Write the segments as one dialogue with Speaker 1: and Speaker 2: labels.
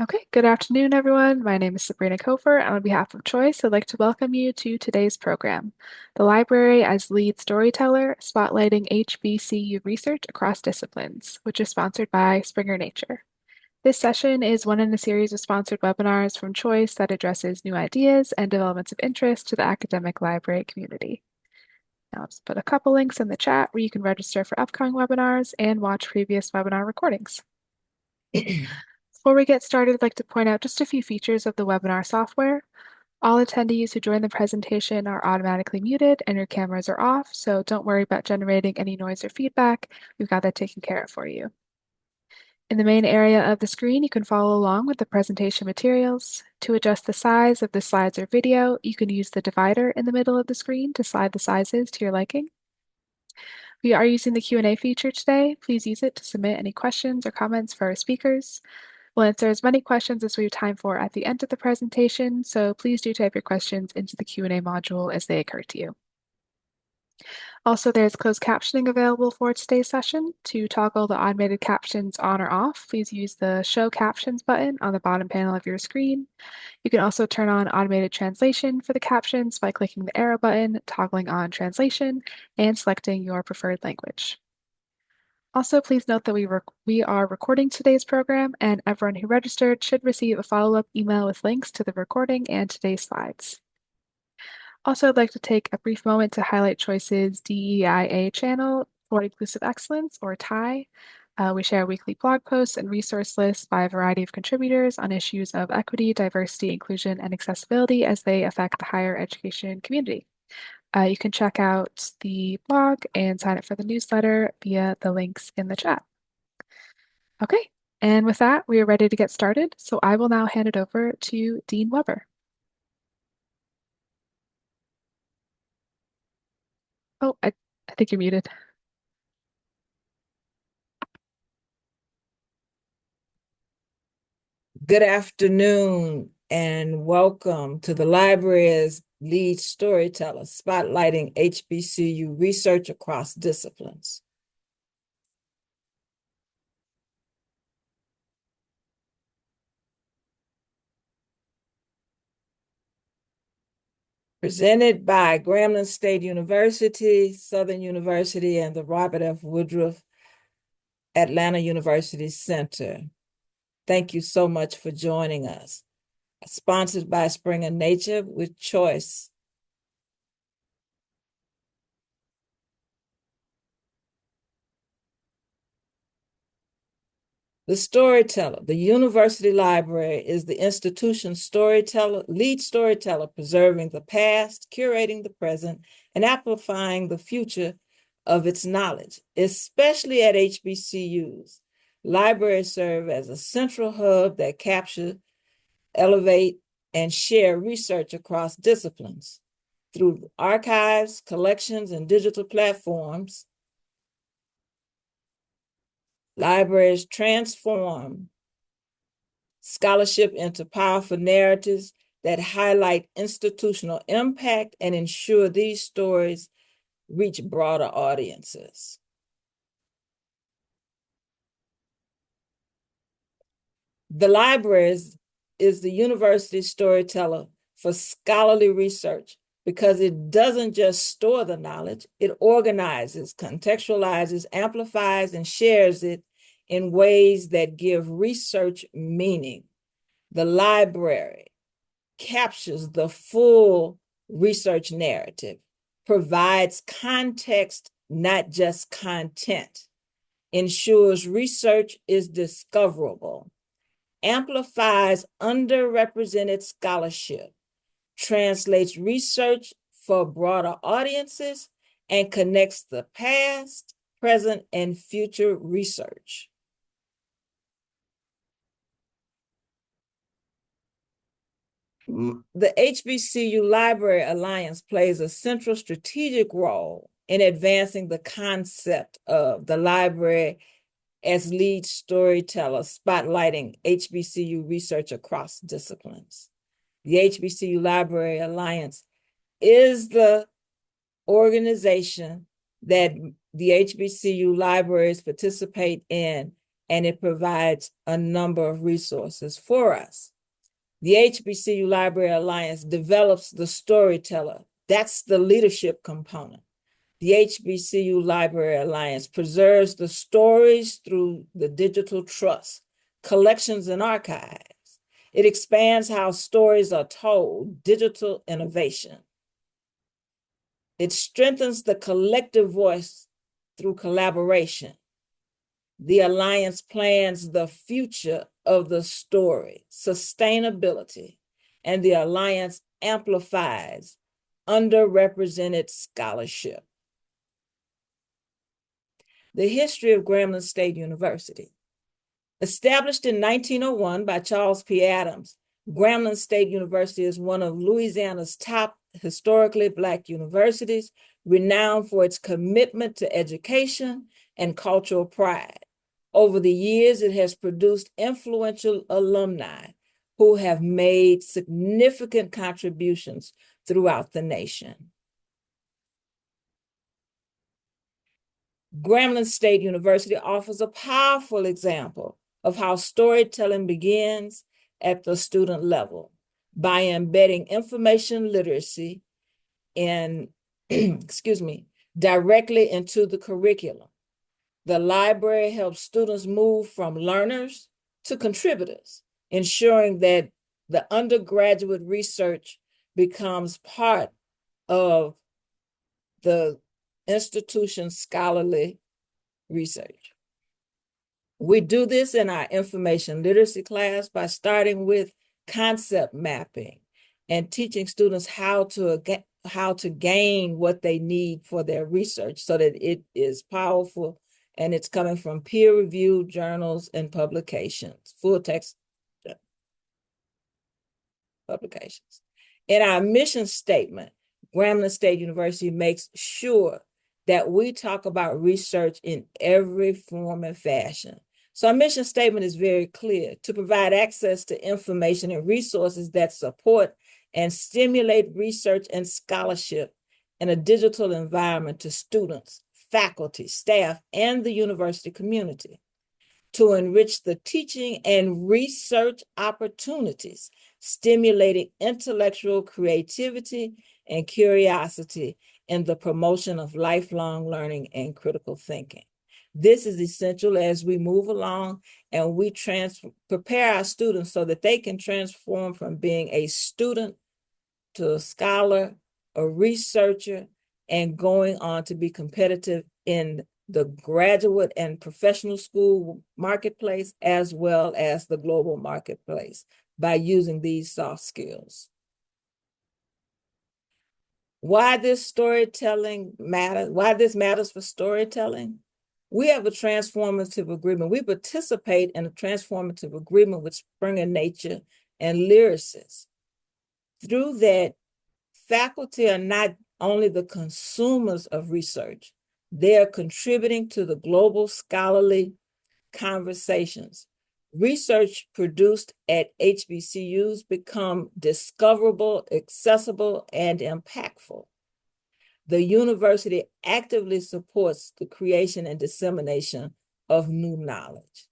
Speaker 1: Okay, good afternoon, everyone. My name is Sabrina Kofer, and on behalf of Choice, I'd like to welcome you to today's program, The Library as Lead Storyteller, Spotlighting HBCU Research Across Disciplines, which is sponsored by Springer Nature. This session is one in a series of sponsored webinars from Choice that addresses new ideas and developments of interest to the academic library community. Now, I'll just put a couple links in the chat where you can register for upcoming webinars and watch previous webinar recordings. Before we get started, I'd like to point out just a few features of the webinar software. All attendees who join the presentation are automatically muted and your cameras are off, so don't worry about generating any noise or feedback. We've got that taken care of for you. In the main area of the screen, you can follow along with the presentation materials. To adjust the size of the slides or video, you can use the divider in the middle of the screen to slide the sizes to your liking. We are using the Q&A feature today. Please use it to submit any questions or comments for our speakers. We'll answer as many questions as we have time for at the end of the presentation, so please do type your questions into the Q&A module as they occur to you. Also, there's closed captioning available for today's session. To toggle the automated captions on or off, please use the Show Captions button on the bottom panel of your screen. You can also turn on automated translation for the captions by clicking the arrow button, toggling on translation, and selecting your preferred language. Also, please note that we are recording today's program, and everyone who registered should receive a follow-up email with links to the recording and today's slides. Also, I'd like to take a brief moment to highlight Choice's DEIA channel for Inclusive Excellence, or TIE. We share weekly blog posts and resource lists by a variety of contributors on issues of equity, diversity, inclusion, and accessibility as they affect the higher education community. You can check out the blog and sign up for the newsletter via the links in the chat. Okay, and with that, we are ready to get started. So I will now hand it over to Dean Weber. Oh, I think you're muted.
Speaker 2: Good afternoon and welcome to the library as lead storyteller, spotlighting HBCU research across disciplines. Presented by Grambling State University, Southern University, and the Robert F. Woodruff Atlanta University Center. Thank you so much for joining us. Sponsored by Springer Nature with Choice. The Storyteller, the University Library, is the institution's lead storyteller, preserving the past, curating the present, and amplifying the future of its knowledge, especially at HBCUs. Libraries serve as a central hub that capture, elevate, and share research across disciplines. Through archives, collections, and digital platforms, libraries transform scholarship into powerful narratives that highlight institutional impact and ensure these stories reach broader audiences. The library is the university storyteller for scholarly research because it doesn't just store the knowledge, it organizes, contextualizes, amplifies, and shares it in ways that give research meaning. The library captures the full research narrative, provides context, not just content, ensures research is discoverable, amplifies underrepresented scholarship, translates research for broader audiences, and connects the past, present, and future research. The HBCU Library Alliance plays a central strategic role in advancing the concept of the library as lead storyteller, spotlighting HBCU research across disciplines. The HBCU Library Alliance is the organization that the HBCU libraries participate in and it provides a number of resources for us. The HBCU Library Alliance develops the Storyteller. That's the leadership component. The HBCU Library Alliance preserves the stories through the digital trust, collections, and archives. It expands how stories are told, digital innovation. It strengthens the collective voice through collaboration. The Alliance plans the future of the story, sustainability, and the Alliance amplifies underrepresented scholarship. The history of Grambling State University. Established in 1901 by Charles P. Adams, Grambling State University is one of Louisiana's top historically Black universities, renowned for its commitment to education and cultural pride. Over the years, it has produced influential alumni who have made significant contributions throughout the nation. Grambling State University offers a powerful example of how storytelling begins at the student level by embedding information literacy in, directly into the curriculum. The library helps students move from learners to contributors, ensuring that the undergraduate research becomes part of the institution's scholarly research. We do this in our information literacy class by starting with concept mapping and teaching students how to gain what they need for their research so that it is powerful and it's coming from peer-reviewed journals and publications, full text publications. In our mission statement, Grambling State University makes sure that we talk about research in every form and fashion. So our mission statement is very clear: to provide access to information and resources that support and stimulate research and scholarship in a digital environment to students, faculty, staff, and the university community. To enrich the teaching and research opportunities, stimulating intellectual creativity and curiosity in the promotion of lifelong learning and critical thinking. This is essential as we move along and we prepare our students so that they can transform from being a student to a scholar, a researcher, and going on to be competitive in the graduate and professional school marketplace, as well as the global marketplace, by using these soft skills. Why this storytelling matters, why this matters for storytelling? We have a transformative agreement. We participate in a transformative agreement with Springer Nature and lyricists. Through that, faculty are not only the consumers of research, they are contributing to the global scholarly conversations. Research produced at HBCUs become discoverable, accessible, and impactful. The university actively supports the creation and dissemination of new knowledge.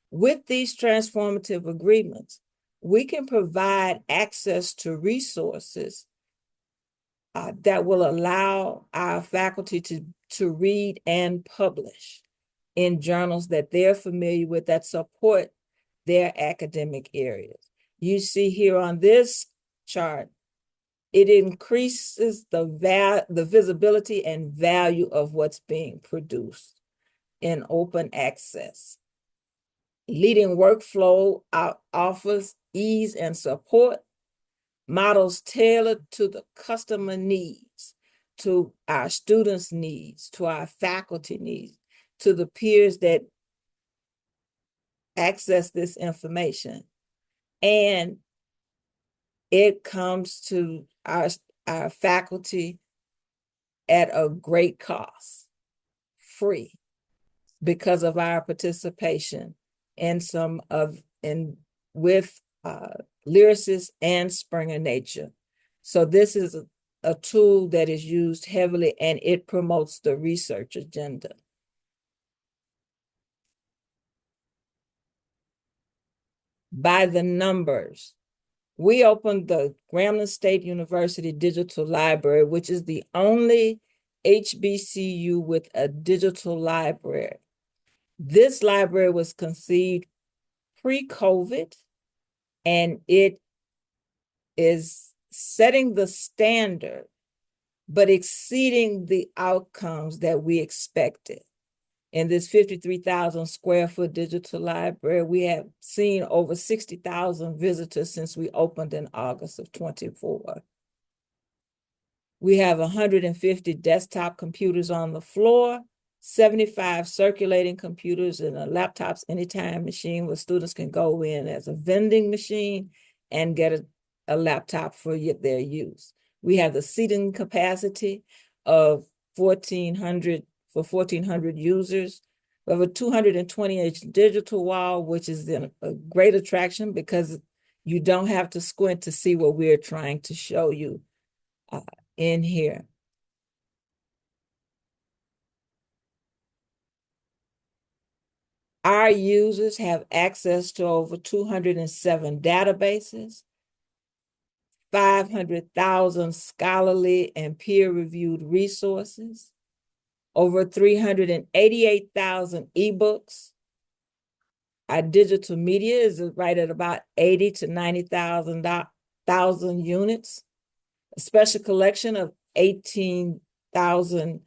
Speaker 2: With these transformative agreements, we can provide access to resources that will allow our faculty to read and publish in journals that they're familiar with that support their academic areas. You see here on this chart, it increases the visibility and value of what's being produced in open access. Leading workflow offers ease and support, models tailored to the customer needs, to our students' needs, to our faculty needs, to the peers that access this information. And it comes to our faculty at a great cost, free, because of our participation in with lyricists and Springer Nature. So this is a tool that is used heavily, and it promotes the research agenda. by the numbers. We opened the Grambling State University Digital Library, which is the only HBCU with a digital library. This library was conceived pre-COVID, and it is setting the standard, but exceeding the outcomes that we expected. In this 53,000 square foot digital library, we have seen over 60,000 visitors since we opened in August of 24. We have 150 desktop computers on the floor, 75 circulating computers, and a laptops anytime machine where students can go in as a vending machine and get a laptop for their use. We have the seating capacity of 1,400 for 1,400 users. We have a 220-inch digital wall, which is a great attraction because you don't have to squint to see what we're trying to show you in here. Our users have access to over 207 databases, 500,000 scholarly and peer-reviewed resources, over 388,000 ebooks. Our digital media is right at about 80 to 90,000 units. A special collection of 18,000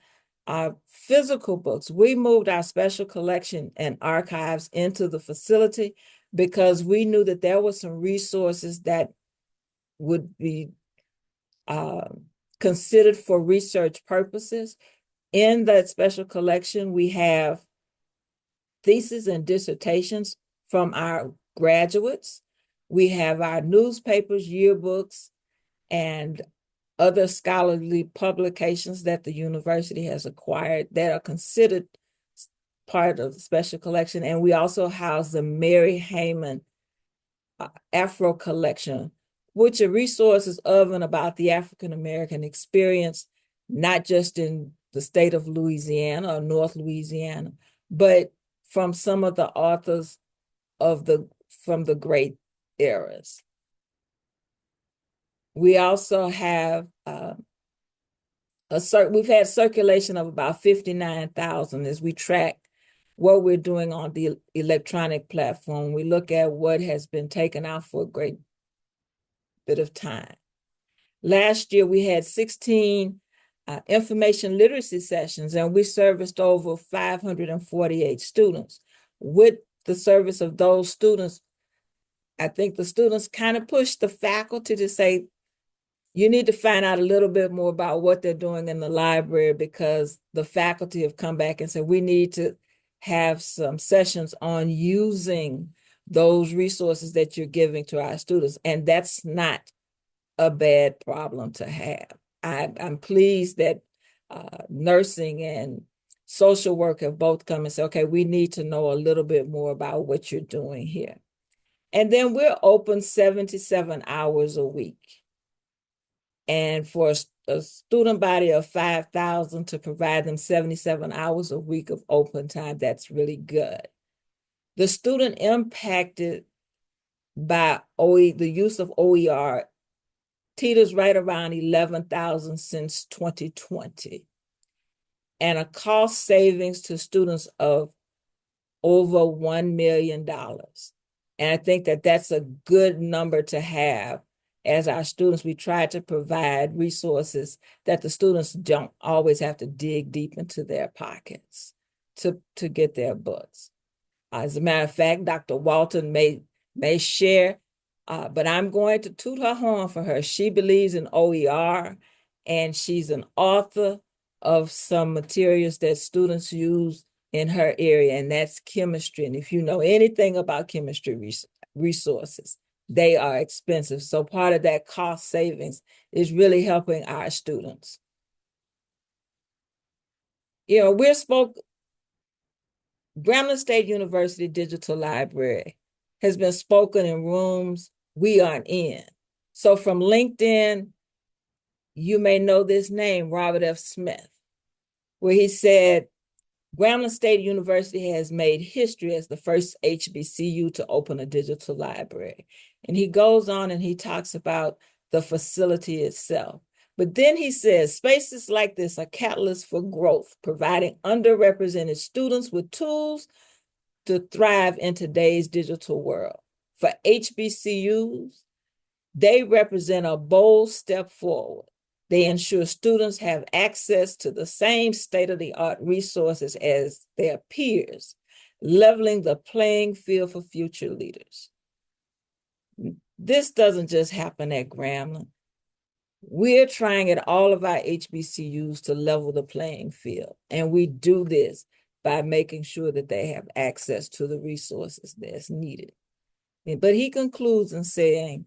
Speaker 2: physical books. We moved our special collection and archives into the facility because we knew that there were some resources that would be considered for research purposes. In that special collection, we have theses and dissertations from our graduates. We have our newspapers, yearbooks, and other scholarly publications that the university has acquired that are considered part of the special collection. And we also house the Mary Heyman Afro collection, which are resources of and about the African-American experience, not just in the state of Louisiana or North Louisiana, but from some of the authors from the great eras. We also have we've had circulation of about 59,000 as we track what we're doing on the electronic platform. We look at what has been taken out for a great bit of time. Last year, we had 16 information literacy sessions, and we serviced over 548 students. With the service of those students, I think the students kind of pushed the faculty to say, you need to find out a little bit more about what they're doing in the library, because the faculty have come back and said, we need to have some sessions on using those resources that you're giving to our students. And that's not a bad problem to have. I'm pleased that nursing and social work have both come and said, okay, we need to know a little bit more about what you're doing here. And then we're open 77 hours a week. And for a student body of 5,000 to provide them 77 hours a week of open time, that's really good. The student impacted by the use of OER teeters right around 11,000 since 2020, and a cost savings to students of over $1 million. And I think that that's a good number to have. As our students, we try to provide resources that the students don't always have to dig deep into their pockets to get their books. As a matter of fact, Dr. Walton may share, but I'm going to toot her horn for her. She believes in OER, and she's an author of some materials that students use in her area, and that's chemistry. And if you know anything about chemistry resources, they are expensive. So part of that cost savings is really helping our students. You know, Grambling State University Digital Library has been spoken in rooms we aren't in. So from LinkedIn, you may know this name, Robert F. Smith, where he said, Grambling State University has made history as the first HBCU to open a digital library. And he goes on and he talks about the facility itself. But then he says, spaces like this are catalysts for growth, providing underrepresented students with tools to thrive in today's digital world. For HBCUs, they represent a bold step forward. They ensure students have access to the same state-of-the-art resources as their peers, leveling the playing field for future leaders. This doesn't just happen at Grambling. We're trying at all of our HBCUs to level the playing field, and we do this by making sure that they have access to the resources that's needed. But he concludes in saying,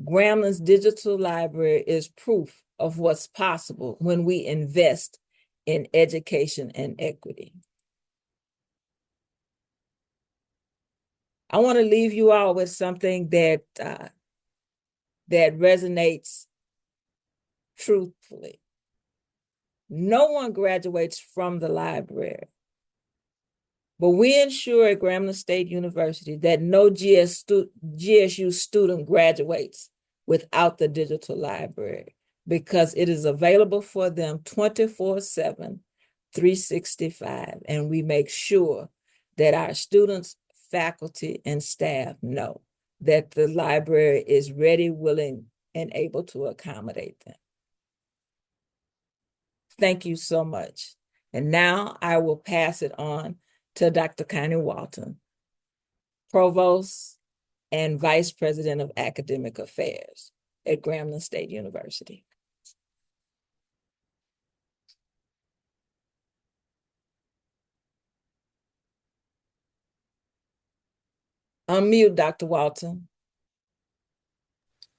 Speaker 2: Grambling's digital library is proof of what's possible when we invest in education and equity. I want to leave you all with something that resonates truthfully. No one graduates from the library, but we ensure at Grambling State University that no GSU student graduates without the digital library, because it is available for them 24/7, 365, and we make sure that our students, faculty, and staff know that the library is ready, willing, and able to accommodate them. Thank you so much. And now I will pass it on to Dr. Connie Walton, Provost and Vice President of Academic Affairs at Grambling State University. Unmute, Dr. Walton.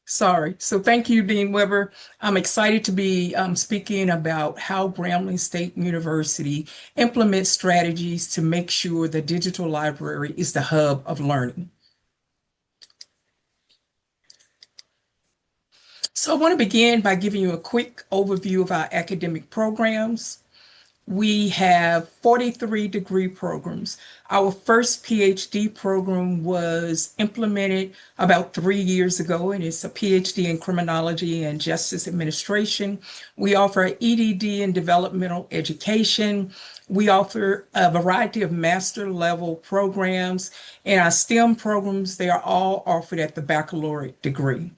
Speaker 3: Sorry. So thank you, Dean Weber. I'm excited to be speaking about how Grambling State University implements strategies to make sure the digital library is the hub of learning. So I want to begin by giving you a quick overview of our academic programs. We have 43 degree programs. Our first PhD program was implemented about 3 years ago, and it's a PhD in Criminology and Justice Administration. We offer EDD in Developmental Education. We offer a variety of master level programs, and our STEM programs, they are all offered at the baccalaureate degree.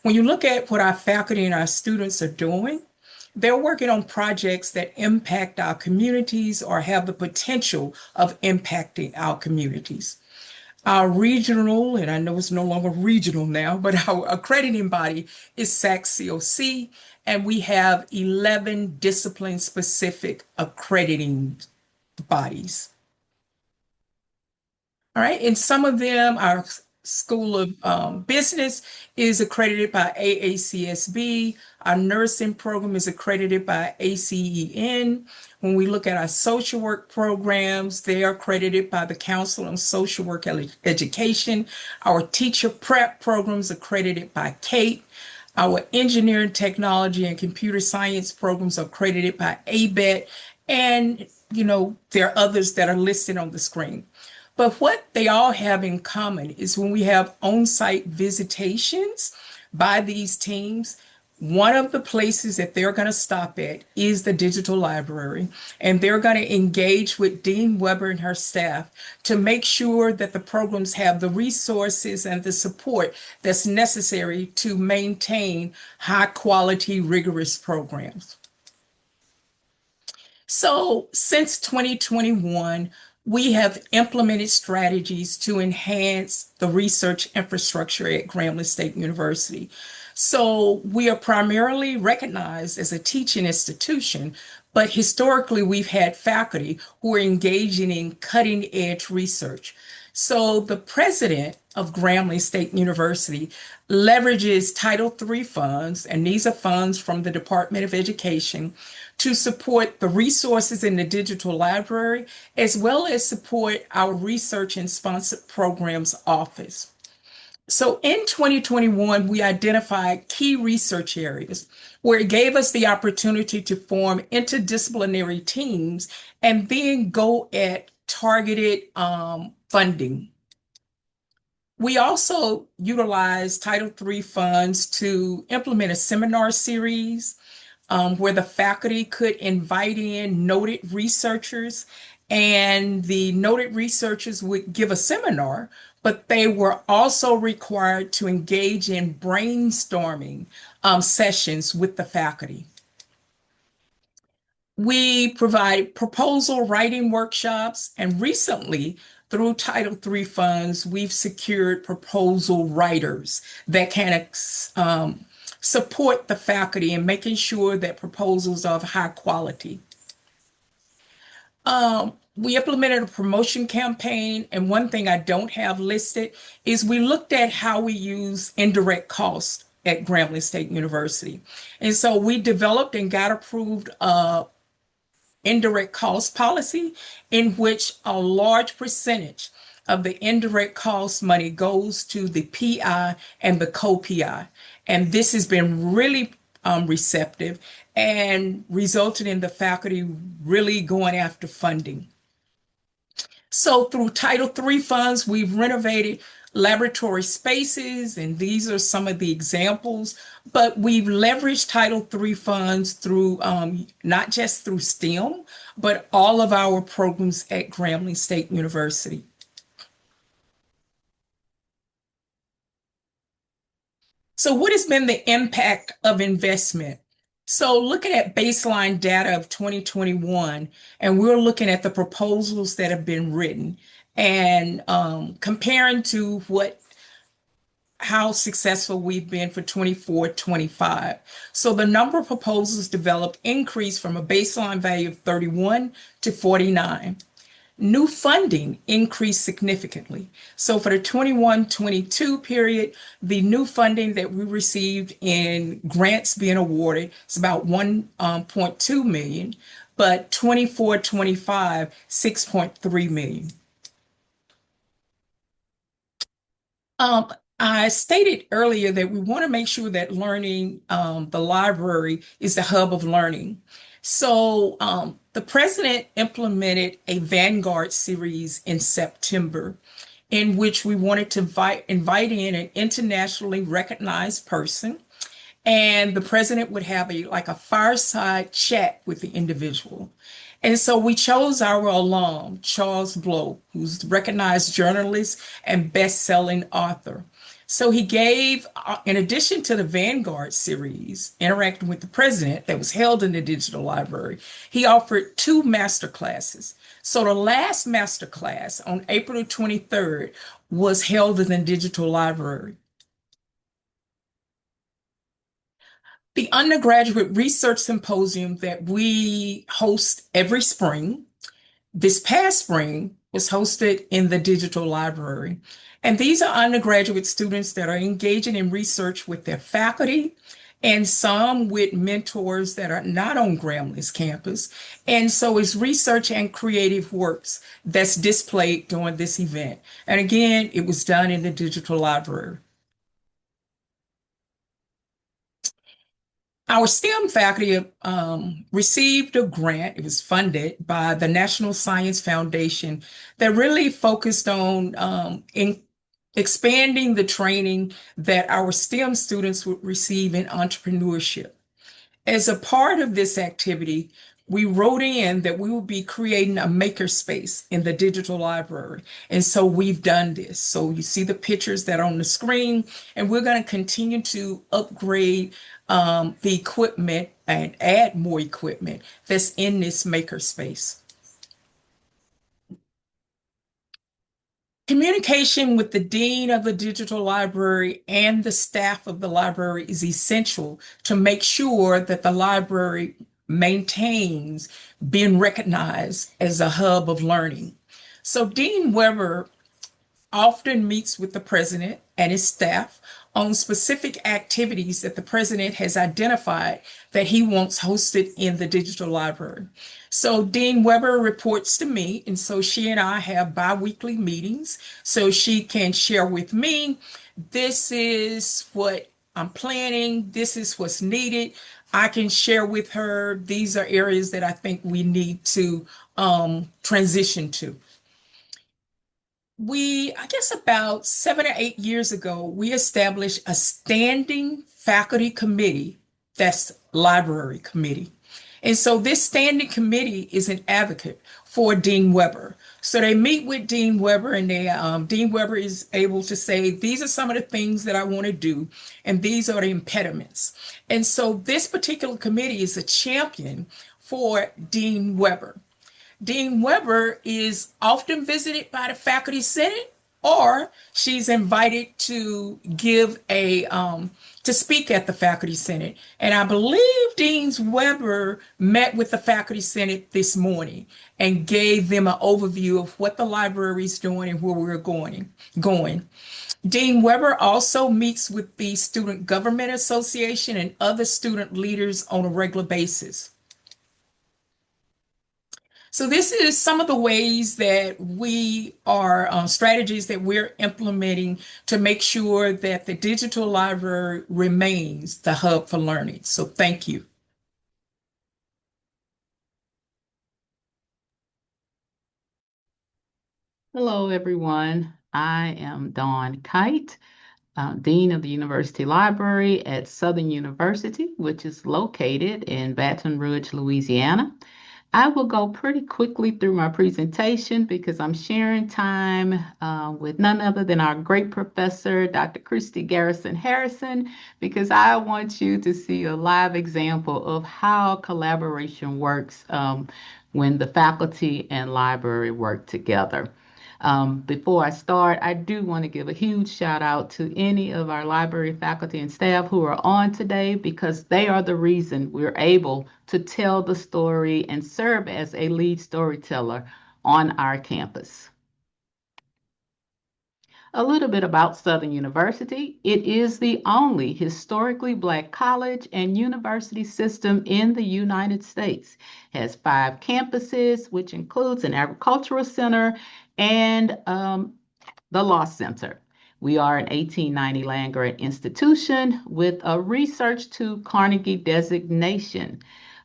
Speaker 3: When you look at what our faculty and our students are doing, they're working on projects that impact our communities or have the potential of impacting our communities. Our regional, and I know it's no longer regional now, but our accrediting body is SAC-COC, and we have 11 discipline-specific accrediting bodies. All right, and some of them, our School of Business is accredited by AACSB. Our nursing program is accredited by ACEN. When we look at our social work programs, they are accredited by the Council on Social Work Education. Our teacher prep programs accredited by Cade. Our engineering, technology, and computer science programs are accredited by ABET. And, there are others that are listed on the screen. But what they all have in common is when we have on-site visitations by these teams, one of the places that they're going to stop at is the digital library, and they're going to engage with Dean Weber and her staff to make sure that the programs have the resources and the support that's necessary to maintain high-quality, rigorous programs. So since 2021, we have implemented strategies to enhance the research infrastructure at Grambling State University. So we are primarily recognized as a teaching institution, but historically we've had faculty who are engaging in cutting edge research. So the president of Grambling State University leverages Title III funds, and these are funds from the Department of Education, to support the resources in the digital library, as well as support our research and sponsored programs office. So in 2021, we identified key research areas where it gave us the opportunity to form interdisciplinary teams and then go at targeted funding. We also utilized Title III funds to implement a seminar series where the faculty could invite in noted researchers, and the noted researchers would give a seminar, but they were also required to engage in brainstorming sessions with the faculty. We provide proposal writing workshops, and recently, through Title III funds, we've secured proposal writers that can support the faculty in making sure that proposals are of high quality. We implemented a promotion campaign, and one thing I don't have listed is we looked at how we use indirect costs at Grambling State University. And so we developed and got approved a indirect cost policy in which a large percentage of the indirect cost money goes to the PI and the co-PI. And this has been really receptive and resulted in the faculty really going after funding. So through Title III funds, we've renovated laboratory spaces, and these are some of the examples, but we've leveraged Title III funds through not just through STEM, but all of our programs at Grambling State University. So what has been the impact of investment? So looking at baseline data of 2021, and we're looking at the proposals that have been written and comparing to how successful we've been for 24-25. So the number of proposals developed increased from a baseline value of 31 to 49. New funding increased significantly. So for the 21-22 period, the new funding that we received in grants being awarded is about 1.2 million, but 24-25, 6.3 million. I stated earlier that we want to make sure that learning, the library is the hub of learning. So the president implemented a Vanguard series in September in which we wanted to invite in an internationally recognized person. And the president would have like a fireside chat with the individual. And so we chose our alum, Charles Blow, who's a recognized journalist and best-selling author. So he gave, in addition to the Vanguard series, Interacting with the President, that was held in the digital library, he offered 2 master classes. So the last master class on April 23rd was held in the digital library. The undergraduate research symposium that we host every spring, this past spring, was hosted in the digital library. And these are undergraduate students that are engaging in research with their faculty and some with mentors that are not on Grambling's campus. And so it's research and creative works that's displayed during this event. And again, it was done in the digital library. Our STEM faculty received a grant. It was funded by the National Science Foundation that really focused on expanding the training that our STEM students would receive in entrepreneurship. As a part of this activity, we wrote in that we will be creating a makerspace in the digital library. And so we've done this. So you see the pictures that are on the screen, and we're going to continue to upgrade the equipment and add more equipment that's in this makerspace. Communication with the dean of the digital library and the staff of the library is essential to make sure that the library maintains being recognized as a hub of learning. So Dean Weber often meets with the president and his staff on specific activities that the president has identified that he wants hosted in the digital library. So Dean Weber reports to me, and so she and I have bi-weekly meetings so she can share with me, this is what I'm planning, this is what's needed. I can share with her, these are areas that I think we need to transition to. I guess about 7 or 8 years ago, we established a standing faculty committee that's library committee. And so this standing committee is an advocate for Dean Weber. So they meet with Dean Weber, and Dean Weber is able to say, these are some of the things that I want to do, and these are the impediments. And so this particular committee is a champion for Dean Weber. Dean Weber is often visited by the faculty senate, or she's invited to give to speak at the faculty senate. And I believe Dean Weber met with the faculty senate this morning and gave them an overview of what the library is doing and where we're going. Dean Weber also meets with the Student Government Association and other student leaders on a regular basis. So this is some of the ways that we are strategies that we're implementing to make sure that the digital library remains the hub for learning. So thank you.
Speaker 4: Hello, everyone. I am Dawn Kight, Dean of the University Library at Southern University, which is located in Baton Rouge, Louisiana. I will go pretty quickly through my presentation because I'm sharing time with none other than our great professor, Dr. Christy Garrison Harrison, because I want you to see a live example of how collaboration works when the faculty and library work together. Before I start, I do want to give a huge shout out to any of our library faculty and staff who are on today because they are the reason we're able to tell the story and serve as a lead storyteller on our campus. A little bit about Southern University. It is the only historically Black college and university system in the United States. It has 5 campuses, which includes an agricultural center and the Law Center. We are an 1890 land-grant institution with a Research to Carnegie designation.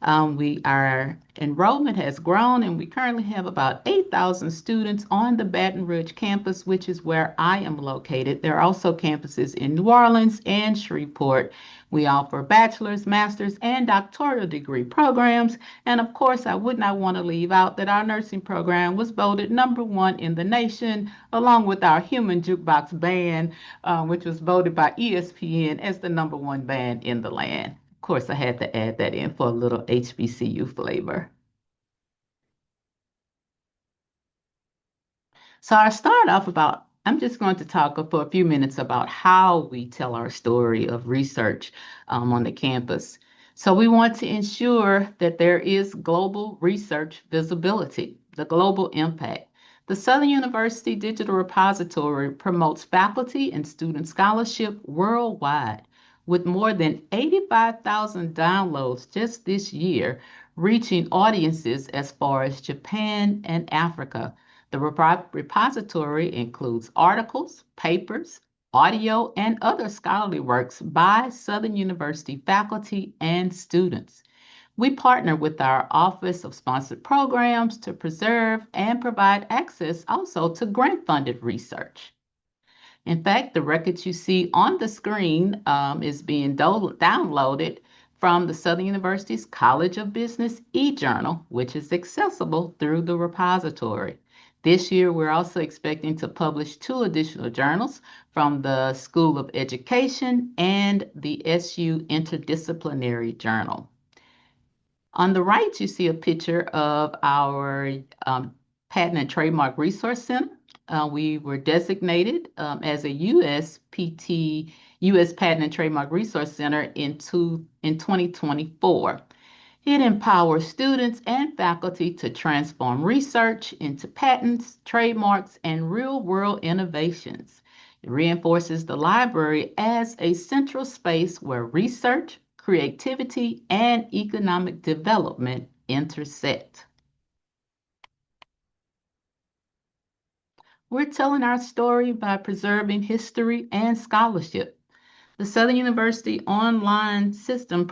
Speaker 4: Our enrollment has grown, and we currently have about 8,000 students on the Baton Rouge campus, which is where I am located. There are also campuses in New Orleans and Shreveport. We offer bachelor's, master's, and doctoral degree programs. And of course, I would not want to leave out that our nursing program was voted #1 in the nation, along with our Human Jukebox Band, which was voted by ESPN as the #1 band in the land. Of course, I had to add that in for a little HBCU flavor. So I start off I'm just going to talk for a few minutes about how we tell our story of research on the campus. So we want to ensure that there is global research visibility, the global impact. The Southern University Digital Repository promotes faculty and student scholarship worldwide, with more than 85,000 downloads just this year, reaching audiences as far as Japan and Africa. The repository includes articles, papers, audio, and other scholarly works by Southern University faculty and students. We partner with our Office of Sponsored Programs to preserve and provide access also to grant-funded research. In fact, the records you see on the screen is being downloaded from the Southern University's College of Business e-journal, which is accessible through the repository. This year, we're also expecting to publish 2 additional journals from the School of Education and the SU Interdisciplinary Journal. On the right, you see a picture of our Patent and Trademark Resource Center. We were designated as a U.S. Patent and Trademark Resource Center in 2024. It empowers students and faculty to transform research into patents, trademarks, and real-world innovations. It reinforces the library as a central space where research, creativity, and economic development intersect. We're telling our story by preserving history and scholarship. The Southern University online system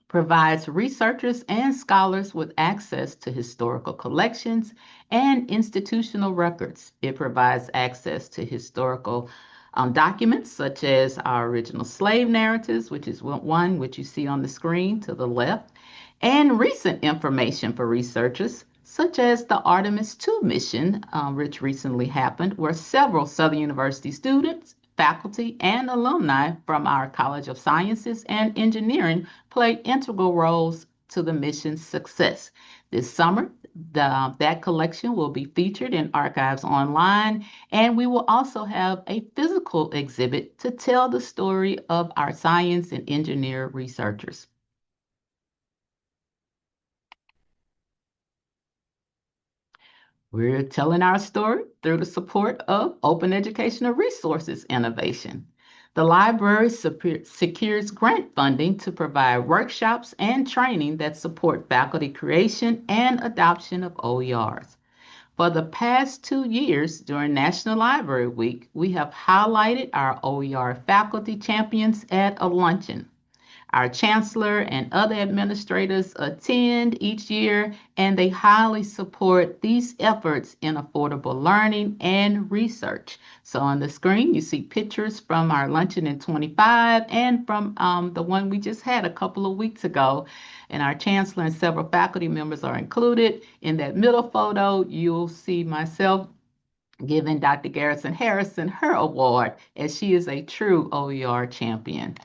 Speaker 4: provides researchers and scholars with access to historical collections and institutional records. It provides access to historical documents such as our original slave narratives, which is one which you see on the screen to the left, and recent information for researchers, such as the Artemis II mission, which recently happened, where several Southern University students, faculty, and alumni from our College of Sciences and Engineering played integral roles to the mission's success. This summer, that collection will be featured in Archives Online, and we will also have a physical exhibit to tell the story of our science and engineer researchers. We're telling our story through the support of Open Educational Resources Innovation. The library secures grant funding to provide workshops and training that support faculty creation and adoption of OERs. For the past 2 years during National Library Week, we have highlighted our OER faculty champions at a luncheon. Our chancellor and other administrators attend each year, and they highly support these efforts in affordable learning and research. So on the screen, you see pictures from our luncheon in 25 and from the one we just had a couple of weeks ago. And our chancellor and several faculty members are included. In that middle photo, you'll see myself giving Dr. Garrison Harrison her award, as she is a true OER champion.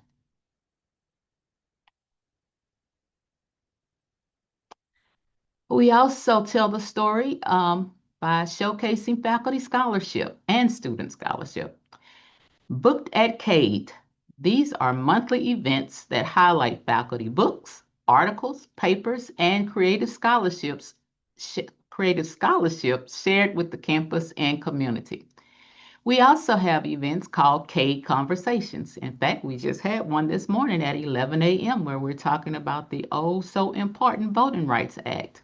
Speaker 4: We also tell the story by showcasing faculty scholarship and student scholarship. Booked at Cade. These are monthly events that highlight faculty books, articles, papers, and creative scholarships shared with the campus and community. We also have events called Cade Conversations. In fact, we just had one this morning at 11 a.m. where we're talking about the oh so important Voting Rights Act.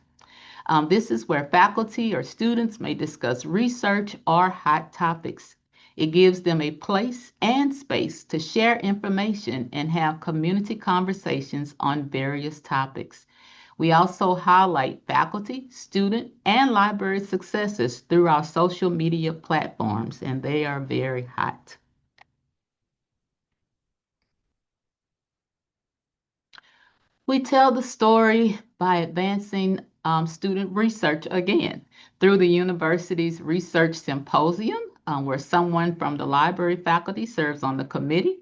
Speaker 4: This is where faculty or students may discuss research or hot topics. It gives them a place and space to share information and have community conversations on various topics. We also highlight faculty, student, and library successes through our social media platforms, and they are very hot. We tell the story by advancing student research again through the university's research symposium, where someone from the library faculty serves on the committee.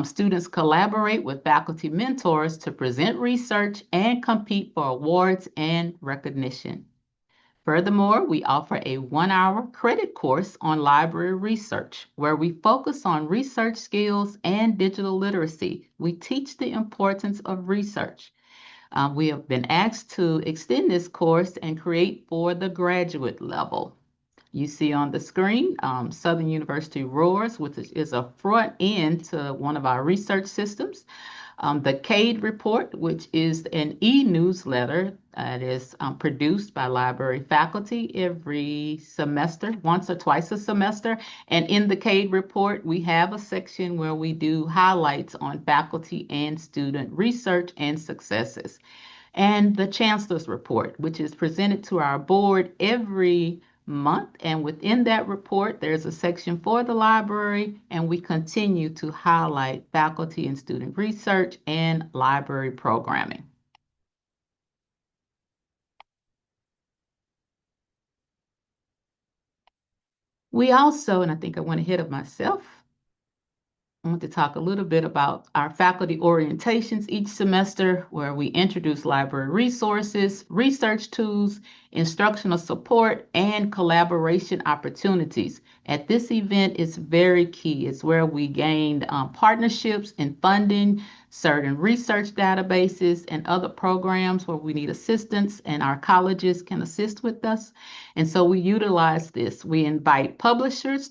Speaker 4: Students collaborate with faculty mentors to present research and compete for awards and recognition. Furthermore, we offer a 1-hour credit course on library research, where we focus on research skills and digital literacy. We teach the importance of research. We have been asked to extend this course and create for the graduate level. You see on the screen, Southern University Roars, which is a front end to one of our research systems. The Cade report, which is an e-newsletter that is produced by library faculty every semester, once or twice a semester. And in the Cade report, we have a section where we do highlights on faculty and student research and successes. And the Chancellor's report, which is presented to our board every month, and within that report there's a section for the library, and we continue to highlight faculty and student research and library programming. We also, and I think I went ahead of myself, I want to talk a little bit about our faculty orientations each semester, where we introduce library resources, research tools, instructional support, and collaboration opportunities. At this event, it's very key. It's where we gained partnerships and funding, certain research databases, and other programs where we need assistance, and our colleges can assist with us. And so we utilize this. We invite publishers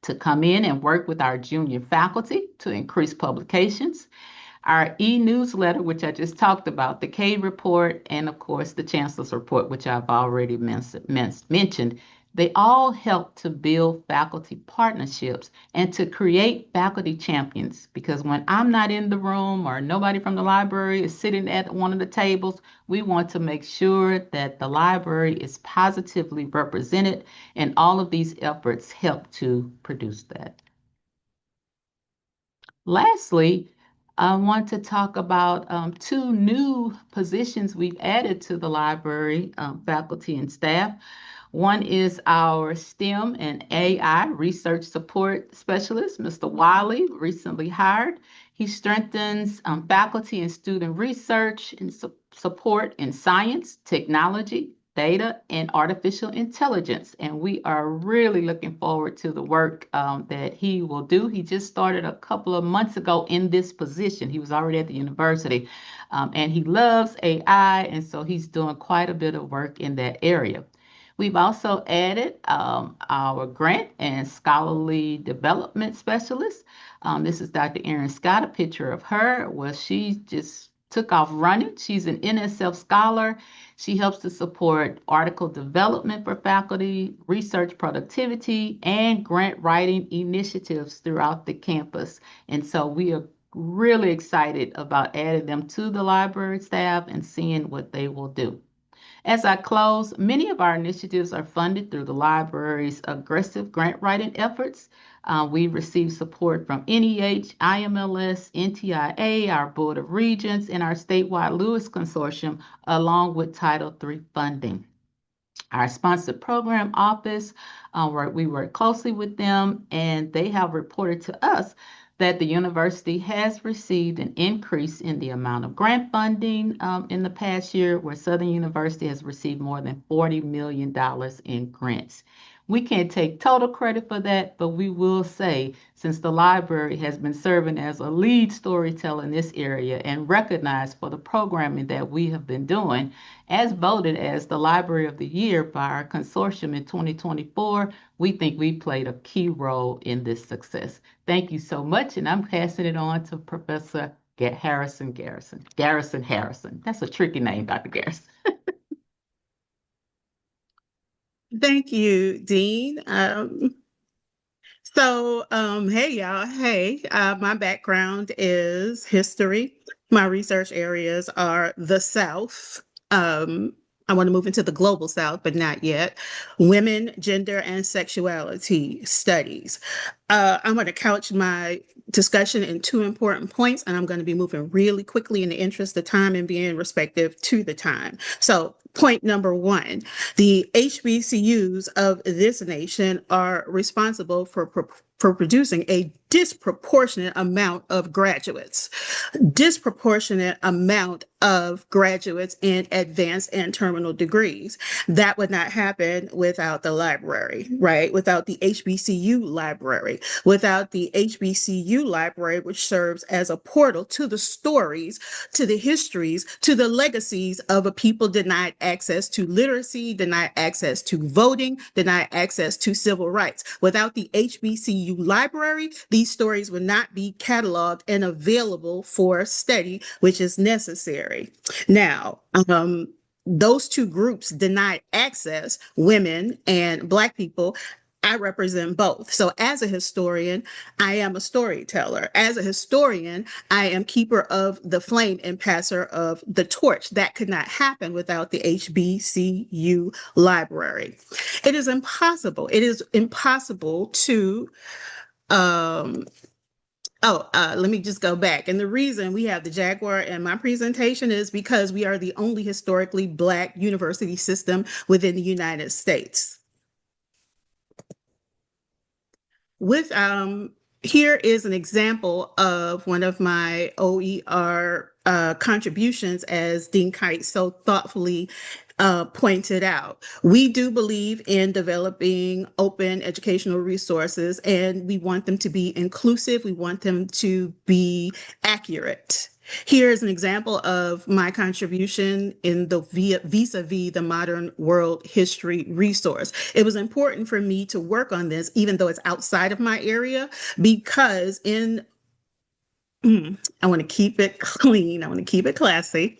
Speaker 4: to come in and work with our junior faculty to increase publications, our e-newsletter, which I just talked about, the Cade report, and of course the Chancellor's report, which I've already mentioned. They all help to build faculty partnerships and to create faculty champions, because when I'm not in the room or nobody from the library is sitting at one of the tables, we want to make sure that the library is positively represented, and all of these efforts help to produce that. Lastly, I want to talk about two new positions we've added to the library faculty and staff. One is our STEM and AI research support specialist, Mr. Wiley, recently hired. He strengthens faculty and student research and support in science, technology, data, and artificial intelligence. And we are really looking forward to the work that he will do. He just started a couple of months ago in this position. He was already at the university, and he loves AI, and so he's doing quite a bit of work in that area. We've also added our grant and scholarly development specialist. This is Dr. Erin Scott, a picture of her. Well, she just took off running. She's an NSF scholar. She helps to support article development for faculty, research productivity, and grant writing initiatives throughout the campus. And so we are really excited about adding them to the library staff and seeing what they will do. As I close, many of our initiatives are funded through the library's aggressive grant writing efforts. We receive support from NEH, IMLS, NTIA, our Board of Regents, and our statewide Lewis Consortium, along with Title III funding. Our sponsored program office, we work closely with them, and they have reported to us that the university has received an increase in the amount of grant funding in the past year, where Southern University has received more than $40 million in grants. We can't take total credit for that, but we will say, since the library has been serving as a lead storyteller in this area and recognized for the programming that we have been doing, as voted as the Library of the Year by our consortium in 2024, we think we played a key role in this success. Thank you so much, and I'm passing it on to Professor Garrison. That's a tricky name, Dr. Garrison.
Speaker 5: Thank you, Dean. Hey, y'all. Hey, my background is history. My research areas are the South. I want to move into the global South, but not yet. Women, gender, and sexuality studies. I'm going to couch my discussion in two important points, and I'm going to be moving really quickly in the interest of time and being respective to the time. So point number one, the HBCUs of this nation are responsible for producing a disproportionate amount of graduates in advanced and terminal degrees. That would not happen without the library, right? Without the HBCU library, which serves as a portal to the stories, to the histories, to the legacies of a people denied access to literacy, denied access to voting, denied access to civil rights. Without the HBCU library, these stories would not be cataloged and available for study, which is necessary. Now, those two groups denied access, women and Black people. I represent both. So as a historian, I am a storyteller. As a historian, I am keeper of the flame and passer of the torch. That could not happen without the HBCU library. It is impossible to let me just go back. And the reason we have the Jaguar in my presentation is because we are the only historically Black university system within the United States. Here is an example of one of my OER contributions, as Dean Kight so thoughtfully pointed out. We do believe in developing open educational resources, and we want them to be inclusive. We want them to be accurate. Here's an example of my contribution in the vis-a-vis the modern world history resource. It was important for me to work on this, even though it's outside of my area, because I want to keep it clean. I want to keep it classy.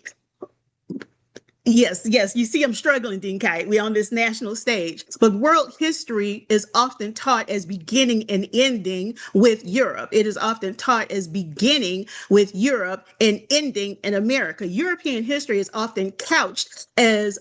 Speaker 5: Yes, yes. You see, I'm struggling, Dean Kight. We're on this national stage. But world history is often taught as beginning and ending with Europe. It is often taught as beginning with Europe and ending in America. European history is often couched as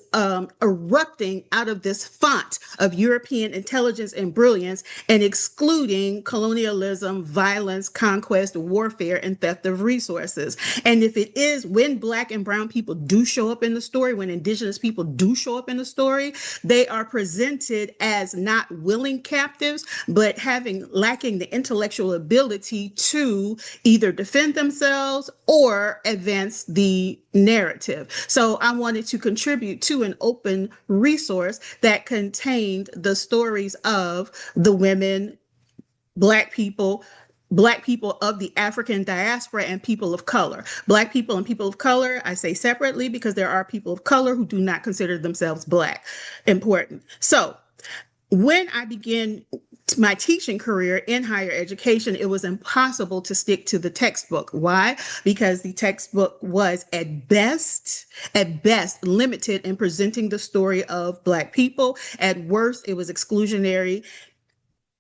Speaker 5: erupting out of this font of European intelligence and brilliance and excluding colonialism, violence, conquest, warfare, and theft of resources. And if it is when Black and brown people do show up in the story, when Indigenous people do show up in the story, they are presented as not willing captives, but lacking the intellectual ability to either defend themselves or advance the narrative. So I wanted to contribute to an open resource that contained the stories of the women, Black people of the African diaspora, and people of color. Black people and people of color, I say separately because there are people of color who do not consider themselves Black. Important. So when I began my teaching career in higher education, it was impossible to stick to the textbook. Why? Because the textbook was at best, limited in presenting the story of Black people. At worst, it was exclusionary,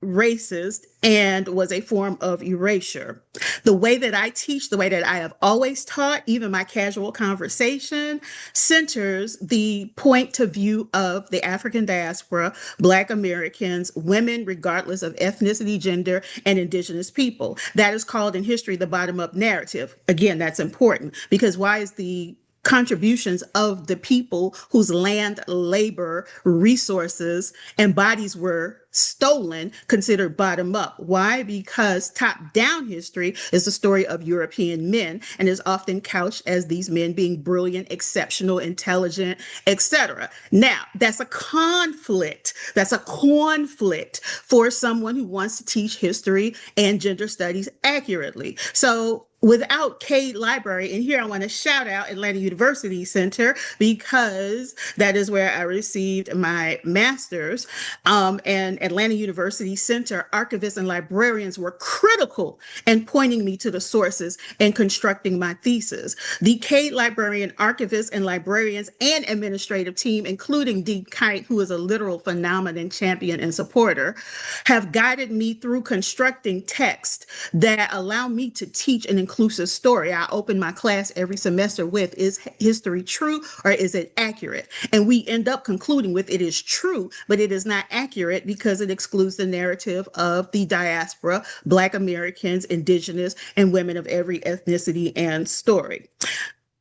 Speaker 5: racist, and was a form of erasure. The way that I teach, the way that I have always taught, even my casual conversation, centers the point of view of the African diaspora, Black Americans, women, regardless of ethnicity, gender, and Indigenous people. That is called in history the bottom-up narrative. Again, that's important because why is the contributions of the people whose land, labor, resources, and bodies were stolen considered bottom up? Why? Because top down history is the story of European men and is often couched as these men being brilliant, exceptional, intelligent, etc. Now, that's a conflict. That's a conflict for someone who wants to teach history and gender studies accurately. So without Cade Library, and here I want to shout out Atlanta University Center because that is where I received my master's. And Atlanta University Center archivists and librarians were critical in pointing me to the sources and constructing my thesis. The Cade librarian, archivists, and librarians and administrative team, including Dean Kight, who is a literal phenomenon, champion, and supporter, have guided me through constructing text that allow me to teach an inclusive story. I open my class every semester with, is history true or is it accurate? And we end up concluding with it is true, but it is not accurate because it excludes the narrative of the diaspora, Black Americans, Indigenous, and women of every ethnicity and story.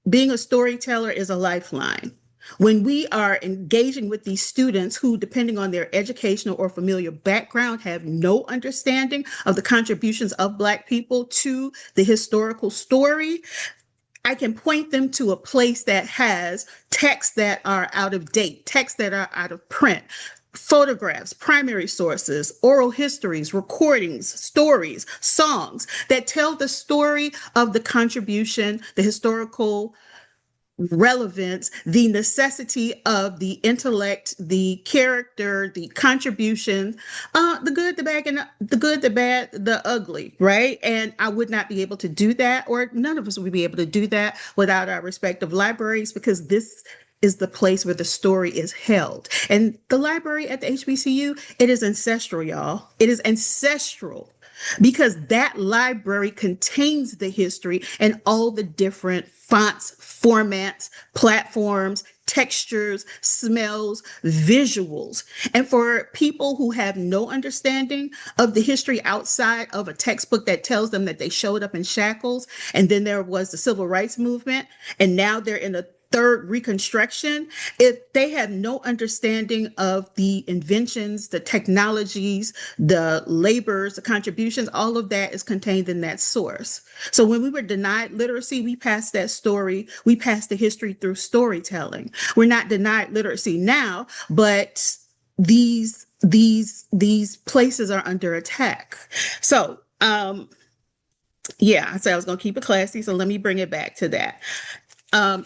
Speaker 5: Being a storyteller is a lifeline. When we are engaging with these students who, depending on their educational or familial background, have no understanding of the contributions of Black people to the historical story, I can point them to a place that has texts that are out of date, texts that are out of print, photographs, primary sources, oral histories, recordings, stories, songs that tell the story of the contribution, the historical relevance, the necessity of the intellect, the character, the contribution, the good, the bad, and the good, the bad, the ugly, right? And I would not be able to do that, or none of us would be able to do that without our respective libraries, because this is the place where the story is held. And the library at the HBCU, it is ancestral, y'all. It is ancestral because that library contains the history and all the different fonts, formats, platforms, textures, smells, visuals. And for people who have no understanding of the history outside of a textbook that tells them that they showed up in shackles, and then there was the civil rights movement, and now they're in a third reconstruction, if they have no understanding of the inventions, the technologies, the labors, the contributions, all of that is contained in that source. So when we were denied literacy, we passed that story, we passed the history through storytelling. We're not denied literacy now, but these places are under attack. So Yeah, I said I was going to keep it classy, so let me bring it back to that.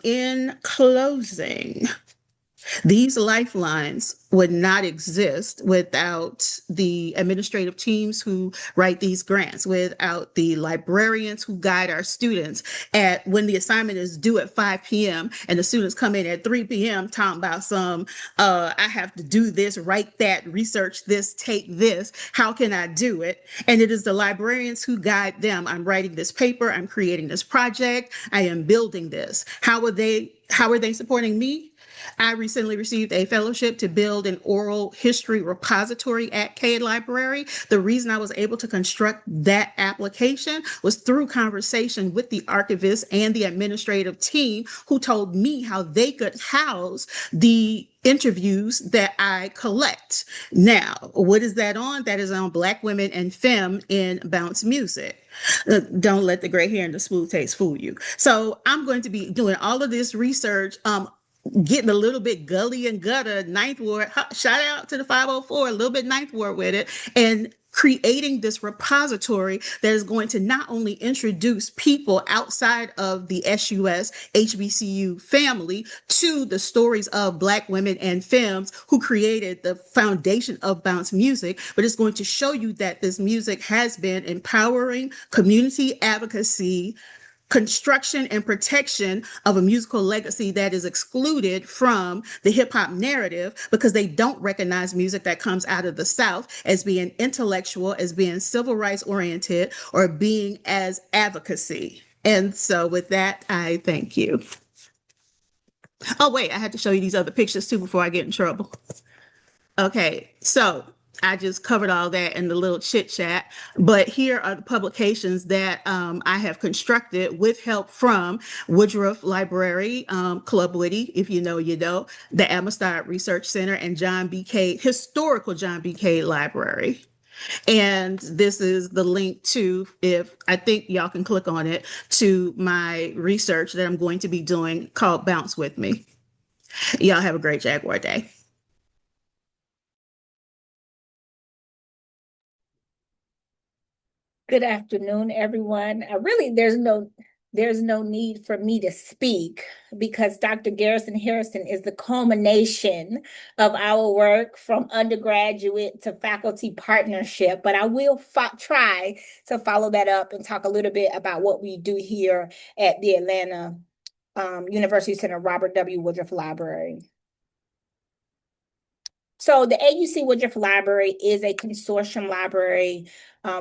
Speaker 5: In closing, these lifelines would not exist without the administrative teams who write these grants, without the librarians who guide our students at when the assignment is due at 5 p.m. and the students come in at 3 p.m. talking about I have to do this, write that, research this, take this. How can I do it? And it is the librarians who guide them. I'm writing this paper. I'm creating this project. I am building this. How are they supporting me? I recently received a fellowship to build an oral history repository at Cade Library. The reason I was able to construct that application was through conversation with the archivist and the administrative team who told me how they could house the interviews that I collect. Now, what is that on? That is on Black women and femme in bounce music. Don't let the gray hair and the smooth taste fool you. So I'm going to be doing all of this research, getting a little bit gully and gutter, ninth ward, shout out to the 504, a little bit ninth ward with it, and creating this repository that is going to not only introduce people outside of the SUS HBCU family to the stories of Black women and femmes who created the foundation of bounce music, but it's going to show you that this music has been empowering community advocacy, construction and protection of a musical legacy that is excluded from the hip hop narrative because they don't recognize music that comes out of the South as being intellectual, as being civil rights oriented, or being as advocacy. And so with that, I thank you. Oh, wait, I had to show you these other pictures too before I get in trouble. Okay, so I just covered all that in the little chit chat, but here are the publications that I have constructed with help from Woodruff Library, Club Woody, if you know, you know, the Amistad Research Center, and John B. Cade, historical John B. Cade Library. And this is the link to, if I think y'all can click on it, to my research that I'm going to be doing called Bounce With Me. Y'all have a great Jaguar Day.
Speaker 6: Good afternoon, everyone. There's no need for me to speak because Dr. Garrison Harrison is the culmination of our work from undergraduate to faculty partnership. But I will try to follow that up and talk a little bit about what we do here at the Atlanta University Center Robert W. Woodruff Library. So the AUC Woodruff Library is a consortium library.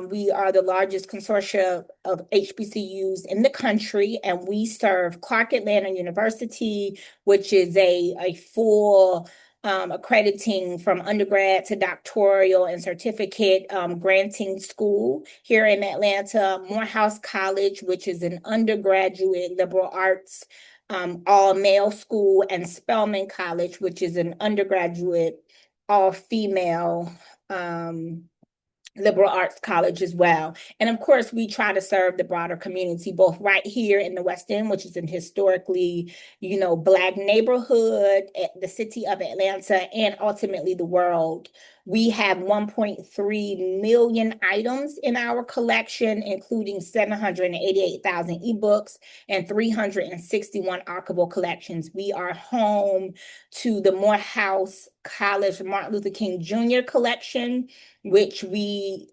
Speaker 6: We are the largest consortium of HBCUs in the country, and we serve Clark Atlanta University, which is a full accrediting from undergrad to doctoral and certificate granting school here in Atlanta. Morehouse College, which is an undergraduate liberal arts all-male school, and Spelman College, which is an undergraduate all-female liberal arts college as well. And of course, we try to serve the broader community, both right here in the West End, which is an historically, Black neighborhood, the city of Atlanta, and ultimately the world. We have 1.3 million items in our collection, including 788,000 ebooks and 361 archival collections. We are home to the Morehouse College Martin Luther King Jr. collection, which we,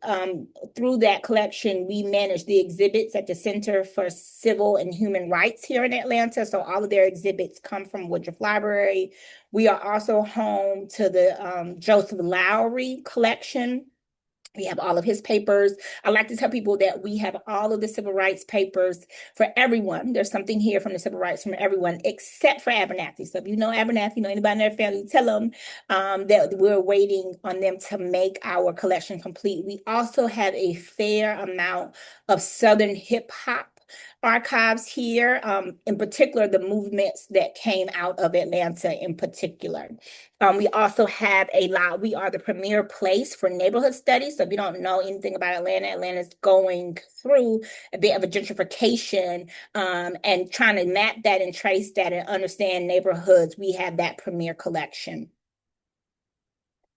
Speaker 6: through that collection, we manage the exhibits at the Center for Civil and Human Rights here in Atlanta. So all of their exhibits come from Woodruff Library. We are also home to the Joseph Lowry collection. We have all of his papers. I like to tell people that we have all of the civil rights papers for everyone. There's something here from the civil rights from everyone, except for Abernathy. So if you know Abernathy, anybody in their family, tell them that we're waiting on them to make our collection complete. We also have a fair amount of Southern hip hop archives here, in particular, the movements that came out of Atlanta in particular. We also have we are the premier place for neighborhood studies. So if you don't know anything about Atlanta, Atlanta's going through a bit of a gentrification and trying to map that and trace that and understand neighborhoods. We have that premier collection.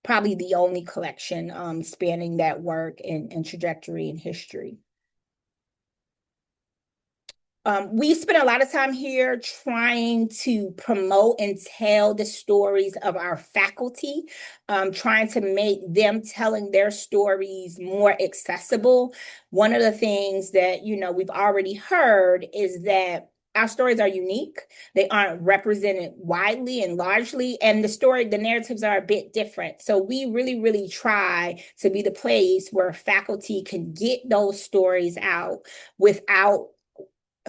Speaker 6: Probably the only collection spanning that work and trajectory and history. We spend a lot of time here trying to promote and tell the stories of our faculty, trying to make them telling their stories more accessible. One of the things that, we've already heard is that our stories are unique. They aren't represented widely and largely, and the narratives are a bit different. So we really, really try to be the place where faculty can get those stories out without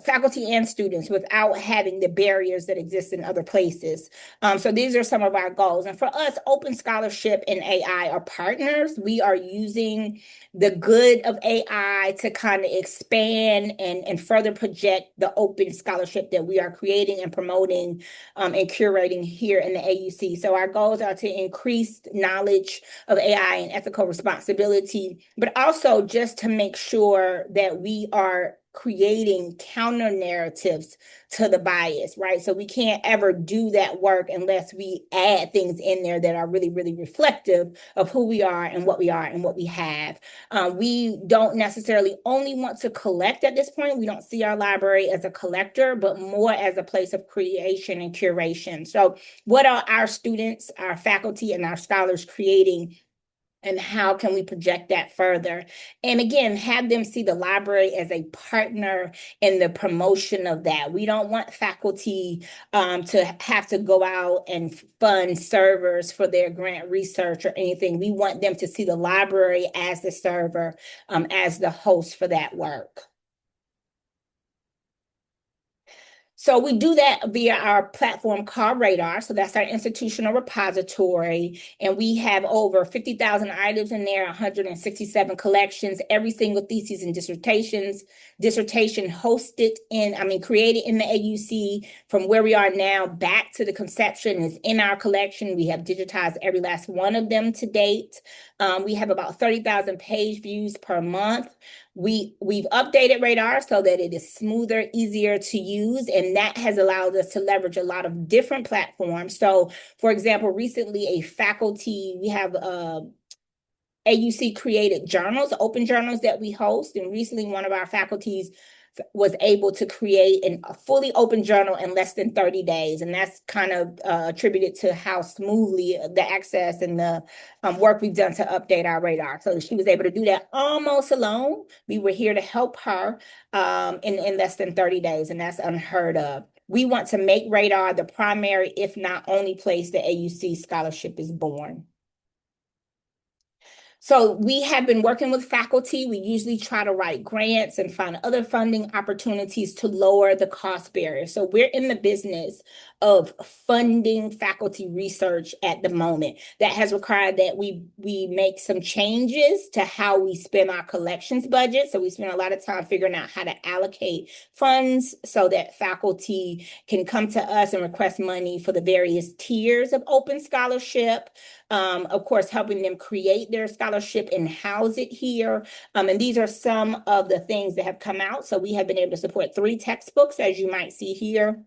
Speaker 6: faculty and students without having the barriers that exist in other places. So these are some of our goals. And for us, Open Scholarship and AI are partners. We are using the good of AI to kind of expand and further project the open scholarship that we are creating and promoting and curating here in the AUC. So our goals are to increase knowledge of AI and ethical responsibility, but also just to make sure that we are creating counter narratives to the bias, right? So we can't ever do that work unless we add things in there that are really, really reflective of who we are and what we are and what we have. We don't necessarily only want to collect at this point. We don't see our library as a collector, but more as a place of creation and curation. So what are our students, our faculty, and our scholars creating? And how can we project that further? And again, have them see the library as a partner in the promotion of that. We don't want faculty to have to go out and fund servers for their grant research or anything. We want them to see the library as the server, as the host for that work. So we do that via our platform called Radar. So that's our institutional repository. And we have over 50,000 items in there, 167 collections, every single thesis and dissertation created in the AUC from where we are now back to the conception is in our collection. We have digitized every last one of them to date. We have about 30,000 page views per month. We've updated Radar so that it is smoother, easier to use, and that has allowed us to leverage a lot of different platforms. So, for example, recently we have AUC created journals, open journals that we host, and recently one of our faculties was able to create a fully open journal in less than 30 days. And that's kind of attributed to how smoothly the access and the work we've done to update our Radar. So she was able to do that almost alone. We were here to help her in less than 30 days, and that's unheard of. We want to make Radar the primary, if not only place the AUC scholarship is born. So we have been working with faculty. We usually try to write grants and find other funding opportunities to lower the cost barrier. So we're in the business of funding faculty research at the moment. That has required that we make some changes to how we spend our collections budget. So we spend a lot of time figuring out how to allocate funds so that faculty can come to us and request money for the various tiers of open scholarship. Of course, helping them create their scholarship and house it here. And these are some of the things that have come out. So we have been able to support 3 textbooks, as you might see here.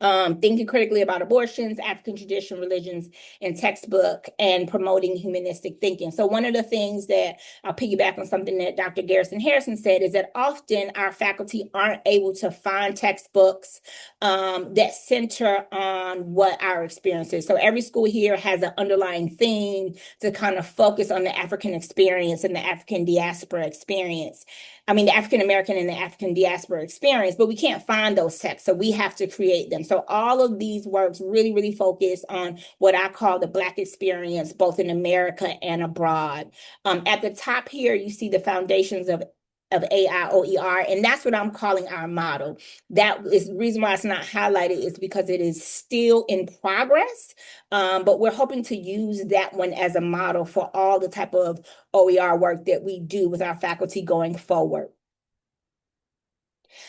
Speaker 6: Thinking critically about abortions, African tradition, religions, and textbook, and promoting humanistic thinking. So one of the things that I'll piggyback on something that Dr. Garrison Harrison said is that often our faculty aren't able to find textbooks that center on what our experience is. So every school here has an underlying theme to kind of focus on the African experience and the African diaspora experience. The African American and the African diaspora experience, but we can't find those texts, so we have to create them. So all of these works really, really focus on what I call the Black experience, both in America and abroad. At the top here, you see the foundations of AI/OER, and that's what I'm calling our model. That is the reason why it's not highlighted is because it is still in progress, but we're hoping to use that one as a model for all the type of OER work that we do with our faculty going forward.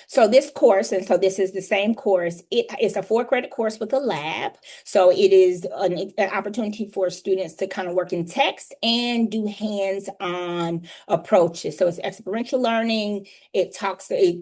Speaker 6: So this course, and so this is the same course, it is a 4-credit course with a lab. So it is an opportunity for students to kind of work in text and do hands-on approaches. So it's experiential learning. It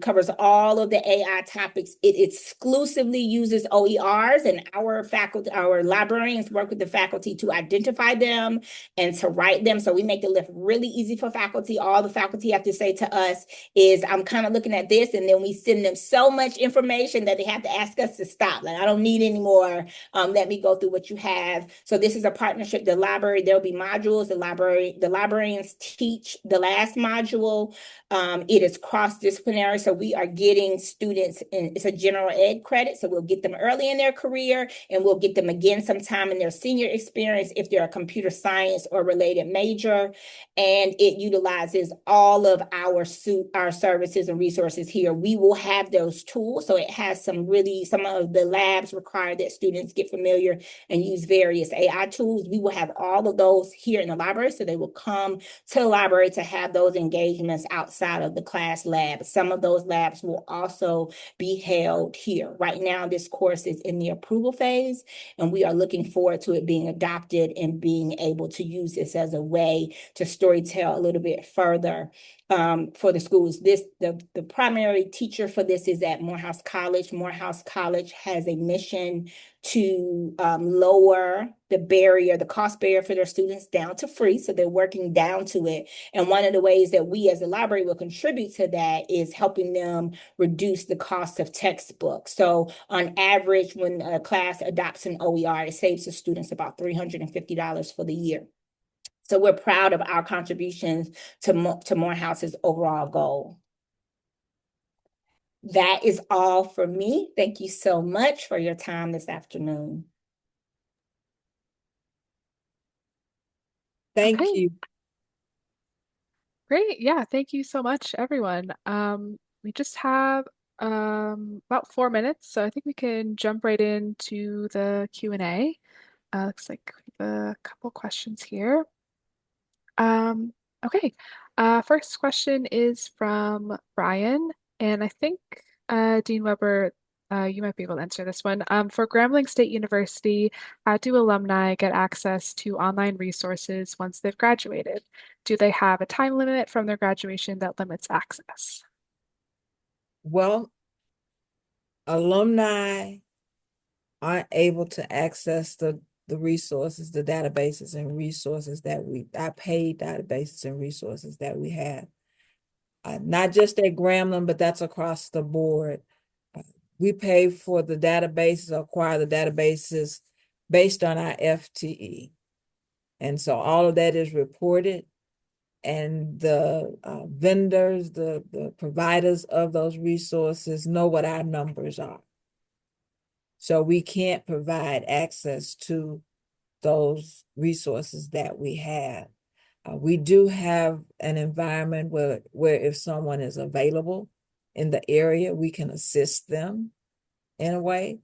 Speaker 6: covers all of the AI topics. It exclusively uses OERs, and our librarians work with the faculty to identify them and to write them. So we make the lift really easy for faculty. All the faculty have to say to us is, I'm kind of looking at this, and then we send them so much information that they have to ask us to stop. Like, I don't need any more. Let me go through what you have. So this is a partnership. The library, there'll be modules. The librarians teach the last module. It is cross-disciplinary. So we are getting students, and it's a general ed credit. So we'll get them early in their career, and we'll get them again sometime in their senior experience if they're a computer science or related major. And it utilizes all of our services and resources here. We will have those tools. So it has some of the labs require that students get familiar and use various AI tools. We will have all of those here in the library. So they will come to the library to have those engagements outside of the class lab. Some of those labs will also be held here. Right now, this course is in the approval phase, and we are looking forward to it being adopted and being able to use this as a way to storytell a little bit further for the schools. The primary teacher for this is at Morehouse College. Morehouse College has a mission to lower the cost barrier for their students down to free. So they're working down to it. And one of the ways that we as a library will contribute to that is helping them reduce the cost of textbooks. So on average, when a class adopts an OER, it saves the students about $350 for the year. So we're proud of our contributions to Morehouse's overall goal. That is all for me. Thank you so much for your time this afternoon.
Speaker 2: Thank
Speaker 1: Okay.
Speaker 2: you.
Speaker 1: Great. Yeah, thank you so much, everyone. We just have about 4 minutes, so I think we can jump right into the Q&A. Looks like we have a couple questions here. Okay. First question is from Brian, and I think Dean Weber, you might be able to answer this one. For Grambling State University, how do alumni get access to online resources once they've graduated? Do they have a time limit from their graduation that limits access?
Speaker 2: Well, alumni aren't able to access the resources, the databases and resources that our paid databases and resources that we have. Not just at Grambling, but that's across the board. We pay for the databases, acquire the databases based on our FTE. And so all of that is reported, and the vendors, the providers of those resources know what our numbers are. So we can't provide access to those resources that we have. We do have an environment where if someone is available in the area, we can assist them in a way.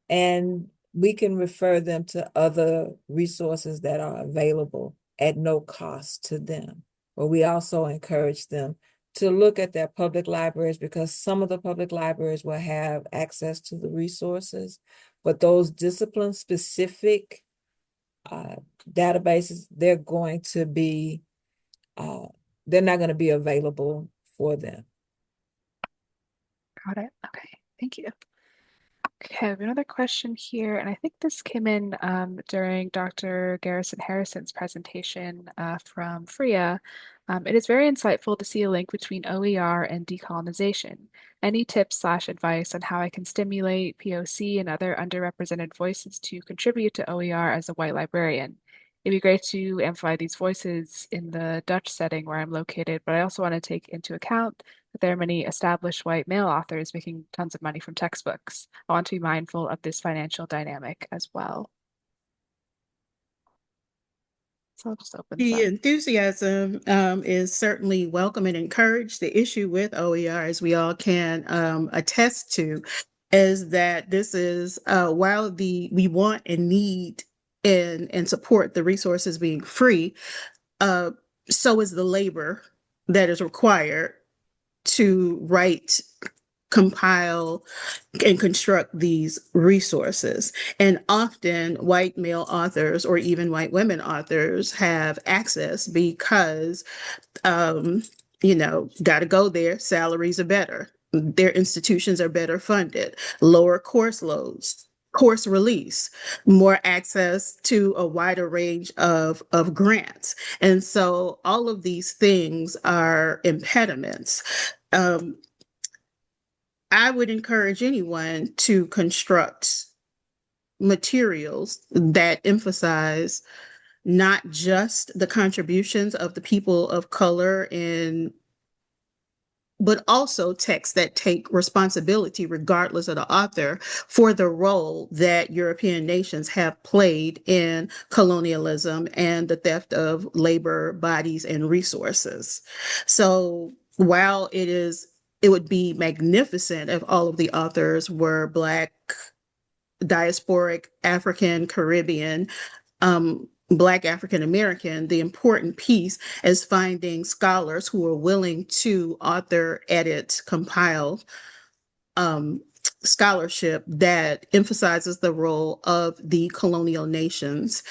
Speaker 2: And we can refer them to other resources that are available at no cost to them. But we also encourage them to look at their public libraries, because some of the public libraries will have access to the resources, but those discipline-specific databases, they're not going to be available for them.
Speaker 1: Got it. Okay, thank you. Okay, I have another question here, and I think this came in during Dr. Garrison Harrison's presentation from FRIA. It is very insightful to see a link between OER and decolonization. Any tips/advice on how I can stimulate POC and other underrepresented voices to contribute to OER as a white librarian? It'd be great to amplify these voices in the Dutch setting where I'm located, but I also want to take into account that there are many established white male authors making tons of money from textbooks. I want to be mindful of this financial dynamic as well. So I'll just open
Speaker 5: The
Speaker 1: some.
Speaker 5: enthusiasm is certainly welcome and encouraged. The issue with OER, as we all can attest to, is that this is while we want and need and support the resources being free, so is the labor that is required to write, compile, and construct these resources. And often white male authors or even white women authors have access because, got to go there, salaries are better, their institutions are better funded, lower course loads, course release, more access to a wider range of grants. And so all of these things are impediments. I would encourage anyone to construct materials that emphasize not just the contributions of the people of color but also texts that take responsibility, regardless of the author, for the role that European nations have played in colonialism and the theft of labor, bodies, and resources. So while it would be magnificent if all of the authors were Black, diasporic, African, Caribbean, Black African American, the important piece is finding scholars who are willing to author, edit, compile scholarship that emphasizes the role of the colonial nations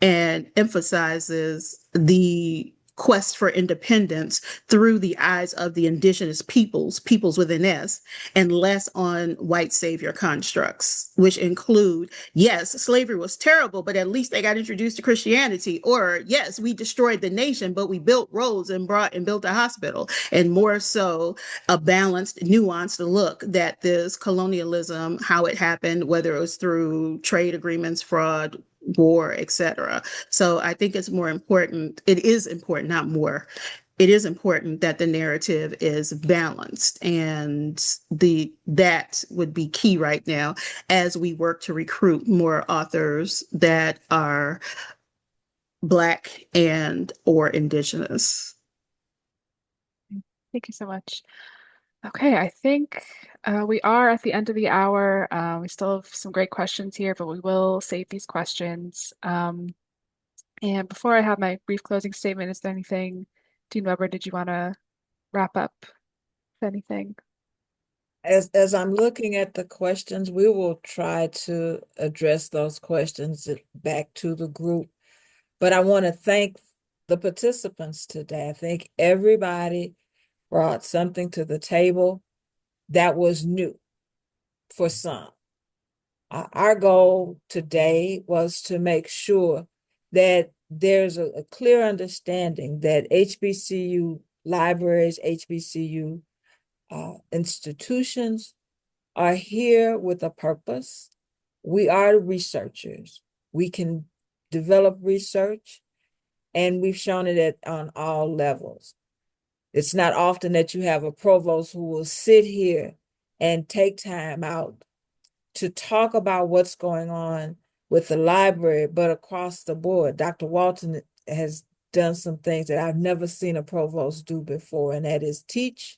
Speaker 5: and emphasizes the quest for independence through the eyes of the indigenous peoples with an S, and less on white savior constructs, which include, yes, slavery was terrible, but at least they got introduced to Christianity, or yes, we destroyed the nation, but we built roads and built a hospital, and more so a balanced, nuanced look that this colonialism, how it happened, whether it was through trade agreements, fraud, war, etc. So I think it's more important. It is important, not more. It is important that the narrative is balanced, and that would be key right now as we work to recruit more authors that are Black and or Indigenous.
Speaker 1: Thank you so much. Okay, I think we are at the end of the hour. We still have some great questions here, but we will save these questions. And before I have my brief closing statement, is there anything, Dean Weber, did you want to wrap up with anything?
Speaker 2: As I'm looking at the questions, we will try to address those questions back to the group. But I want to thank the participants today. I think everybody brought something to the table that was new for some. Our goal today was to make sure that there's a clear understanding that HBCU libraries, HBCU institutions are here with a purpose. We are researchers. We can develop research, and we've shown it on all levels. It's not often that you have a provost who will sit here and take time out to talk about what's going on with the library, but across the board. Dr. Walton has done some things that I've never seen a provost do before, and that is teach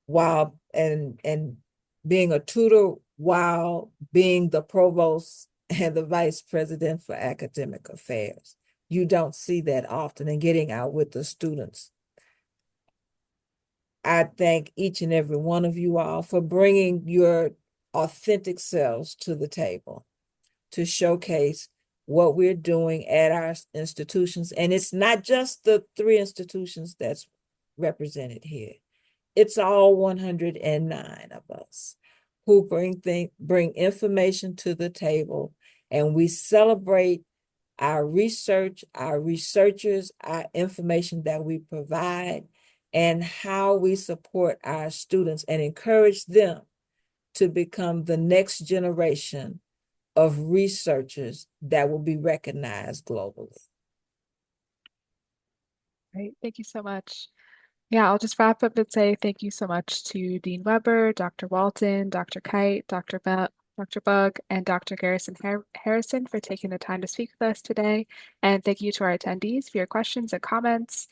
Speaker 2: while and being a tutor while being the provost and the vice president for academic affairs. You don't see that often, and getting out with the students. I thank each and every one of you all for bringing your authentic selves to the table to showcase what we're doing at our institutions. And it's not just the 3 institutions that's represented here. It's all 109 of us who bring information to the table, and we celebrate our research, our researchers, our information that we provide, and how we support our students and encourage them to become the next generation of researchers that will be recognized globally.
Speaker 1: Great, thank you so much. Yeah, I'll just wrap up and say thank you so much to Dean Weber, Dr. Walton, Dr. Kight, Dr. Bugg, and Dr. Garrison Harrison for taking the time to speak with us today. And thank you to our attendees for your questions and comments.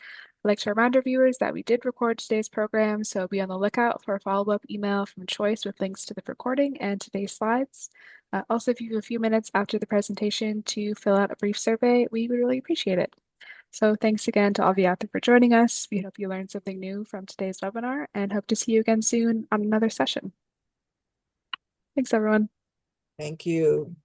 Speaker 1: I'd like to remind our viewers that we did record today's program, so be on the lookout for a follow-up email from Choice with links to the recording and today's slides. Also, if you have a few minutes after the presentation to fill out a brief survey, we would really appreciate it. So thanks again to all of you out there for joining us. We hope you learned something new from today's webinar and hope to see you again soon on another session. Thanks, everyone.
Speaker 2: Thank you.